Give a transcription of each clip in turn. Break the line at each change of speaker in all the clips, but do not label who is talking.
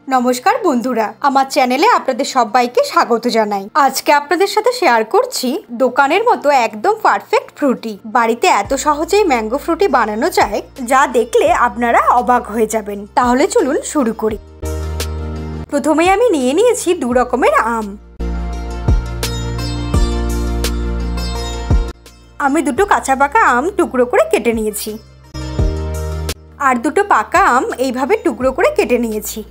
নমস্কার বন্ধুরা, আমার চ্যানেলে আপনাদের সবাইকে স্বাগত জানাই। আজকে আপনাদের সাথে শেয়ার করছি দোকানের মতো একদম পারফেক্ট ফ্রুটি। বাড়িতে এত সহজেই ম্যাঙ্গো ফ্রুটি বানানো যায় যা দেখলে আপনারা অবাক হয়ে যাবেন। তাহলে চলুন শুরু করি। প্রথমেই আমি নিয়ে নিয়েছি দু রকমের আম। আমি দুটো কাঁচা পাকা আম টুকরো করে কেটে নিয়েছি, আর দুটো পাকা আম এইভাবে টুকরো করে কেটে নিয়েছি।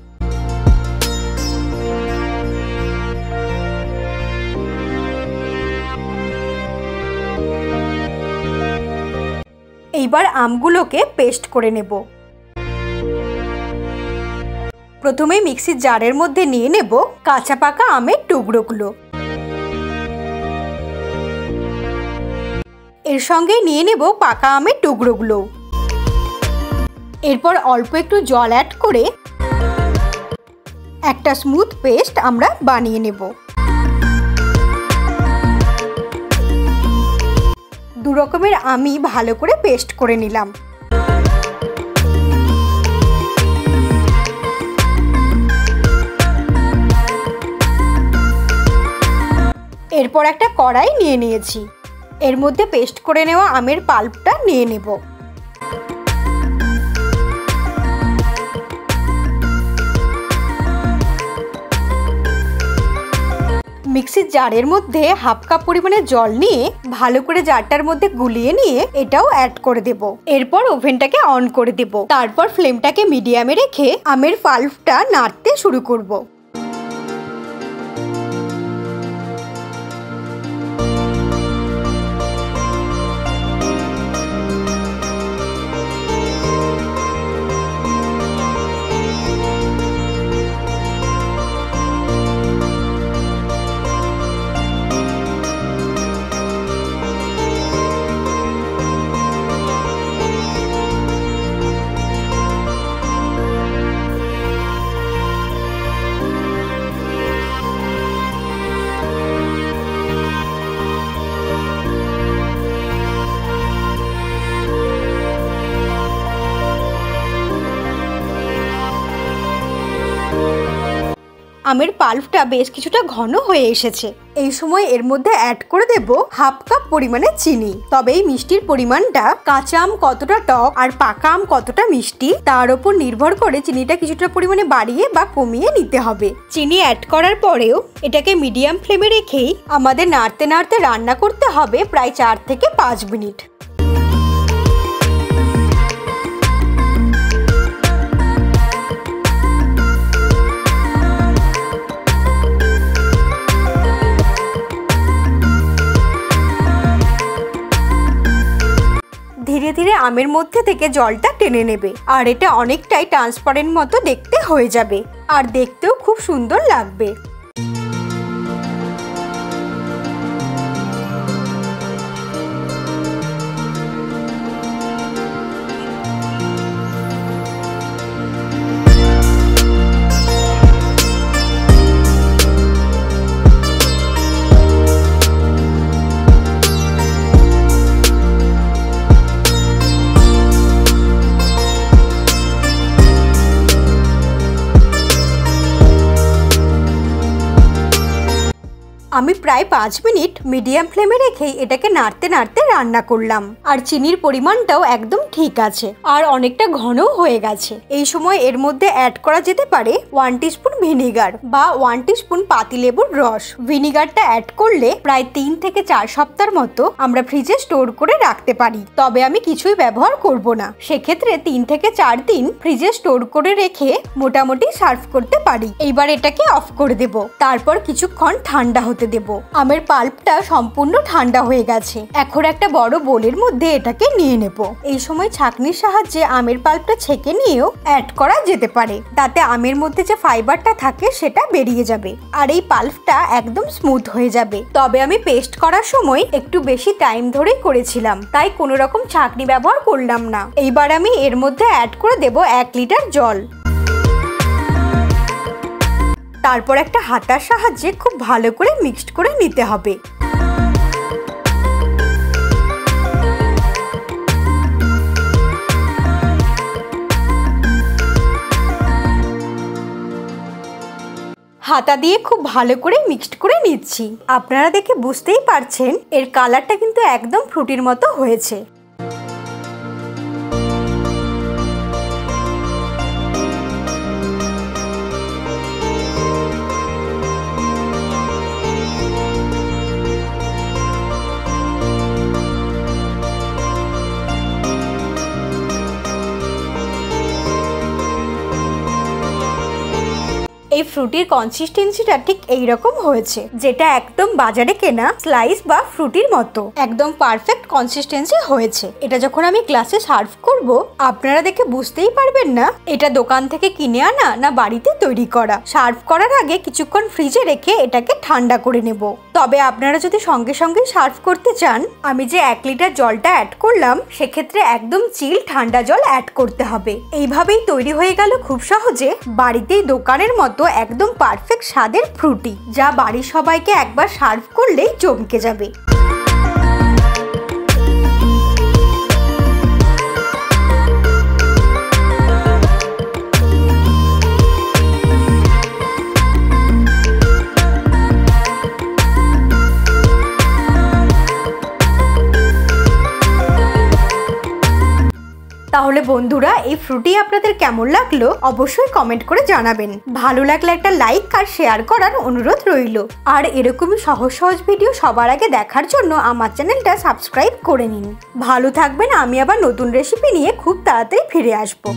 এইবার আমগুলোকে পেস্ট করে নেব। প্রথমে মিক্সির জারের মধ্যে নিয়ে নেব কাঁচা পাকা আমের টুকরোগুলো। এর সঙ্গে নিয়ে নেব পাকা আমের টুকরোগুলো। এরপর অল্প একটু জল অ্যাড করে একটা স্মুথ পেস্ট আমরা বানিয়ে নেব। দু রকমের আমি ভালো করে পেস্ট করে নিলাম। এরপর একটা কড়াই নিয়ে নিয়েছি, এর মধ্যে পেস্ট করে নেওয়া আমের পাল্পটা নিয়ে নেব। মিক্সির জারের মধ্যে হাফ কাপ পরিমাণে জল নিয়ে ভালো করে জারটার মধ্যে গুলিয়ে নিয়ে এটাও অ্যাড করে দেব। এরপর ওভেনটাকে অন করে দেব। তারপর ফ্লেমটাকে মিডিয়ামে রেখে আমের পাল্পটা নাড়তে শুরু করব। আমের পাল্পটা বেশ কিছুটা ঘন হয়ে এসেছে। এই সময় এর মধ্যে অ্যাড করে দেব হাফ কাপ পরিমাণে চিনি। তবে এই মিষ্টির পরিমাণটা কাঁচা আম কতটা টক আর পাকা আম কতটা মিষ্টি তার উপর নির্ভর করে চিনিটা কিছুটা পরিমাণে বাড়িয়ে বা কমিয়ে নিতে হবে। চিনি অ্যাড করার পরেও এটাকে মিডিয়াম ফ্লেমে রেখেই আমাদের নাড়তে নাড়তে রান্না করতে হবে প্রায় 4 থেকে 5 মিনিট। ধীরে ধীরে আমের মধ্যে থেকে জলটা টেনে নেবে, আর এটা অনেকটাই ট্রান্সপারেন্ট মতো দেখতে হয়ে যাবে, আর দেখতেও খুব সুন্দর লাগবে। আমি প্রায় 5 মিনিট মিডিয়াম ফ্লেমে রেখেই এটাকে নাড়তে নাড়তে রান্না করলাম, আর চিনির পরিমাণটাও একদম ঠিক আছে, আর অনেকটা ঘনও হয়ে গেছে। এই সময় এর মধ্যে অ্যাড করা যেতে পারে 1 টিস্পুন ভিনিগার বা 1 টিস্পুন পাতিলেবুর রস। ভিনিগারটা অ্যাড করলে প্রায় 3 থেকে 4 সপ্তাহের মতো আমরা ফ্রিজে স্টোর করে রাখতে পারি। তবে আমি কিছুই ব্যবহার করব না, সেক্ষেত্রে 3 থেকে 4 দিন ফ্রিজে স্টোর করে রেখে মোটামুটি সার্ভ করতে পারি। এইবার এটাকে অফ করে দেব, তারপর কিছুক্ষণ ঠান্ডা হতে দেব। আমের পাল্পটা সম্পূর্ণ ঠান্ডা হয়ে গেছে। এখন একটা বড় বোলের মধ্যে এটাকে নিয়ে নেব। এই সময় ছাঁকনির সাহায্যে আমের পাল্পটা ছেঁকে নিয়েও অ্যাড করা যেতে পারে, তাতে আমের মধ্যে যে ফাইবারটা থাকে সেটা বেরিয়ে যাবে, আর এই পাল্পটা একদম স্মুথ হয়ে যাবে। তবে আমি পেস্ট করার সময় একটু বেশি টাইম ধরেই করেছিলাম, তাই কোনো রকম ছাঁকনি ব্যবহার করলাম না। এইবার আমি এর মধ্যে অ্যাড করে দেব 1 লিটার জল। তারপর একটা হাতার সাহায্যে খুব ভালো করে মিক্সড করে নিতে হবে। হাতা দিয়ে খুব ভালো করে মিক্সড করে নিচ্ছি। আপনারা দেখে বুঝতেই পারছেন এর কালারটা কিন্তু একদম ফ্রুটির মতো হয়েছে। এই ফ্রুটির কনসিস্টেন্সিটা ঠিক এইরকম হয়েছে, যেটা একদম বাজারে কেনা স্লাইস বা ফ্রুটির মতো একদম পারফেক্ট কনসিস্টেন্সি হয়েছে। এটা যখন আমি গ্লাসে সার্ভ করব আপনারা দেখে বুঝতেই পারবেন না এটা দোকান থেকে কিনে আনা না বাড়িতে তৈরি করা। সার্ভ করার আগে কিছুক্ষণ ফ্রিজে রেখে এটাকে ঠান্ডা করে নেব। তবে আপনারা যদি সঙ্গে সঙ্গে সার্ভ করতে চান, আমি যে 1 লিটার জলটা অ্যাড করলাম সেক্ষেত্রে একদম চিল ঠান্ডা জল অ্যাড করতে হবে। এইভাবেই তৈরি হয়ে গেল খুব সহজে বাড়িতেই দোকানের মতো একদম পারফেক্ট স্বাদের ফ্রুটি, যা বাড়ির সবাইকে একবার সার্ভ করলেই চমকে যাবে। তাহলে বন্ধুরা এই ফ্রুটি আপনাদের কেমন লাগলো অবশ্যই কমেন্ট করে জানাবেন। ভালো লাগলে একটা লাইক আর শেয়ার করার অনুরোধ রইল। আর এরকমই সহজ সহজ ভিডিও সবার আগে দেখার জন্য আমার চ্যানেলটা সাবস্ক্রাইব করে নিন। ভালো থাকবেন। আমি আবার নতুন রেসিপি নিয়ে খুব তাড়াতাড়ি ফিরে আসবো।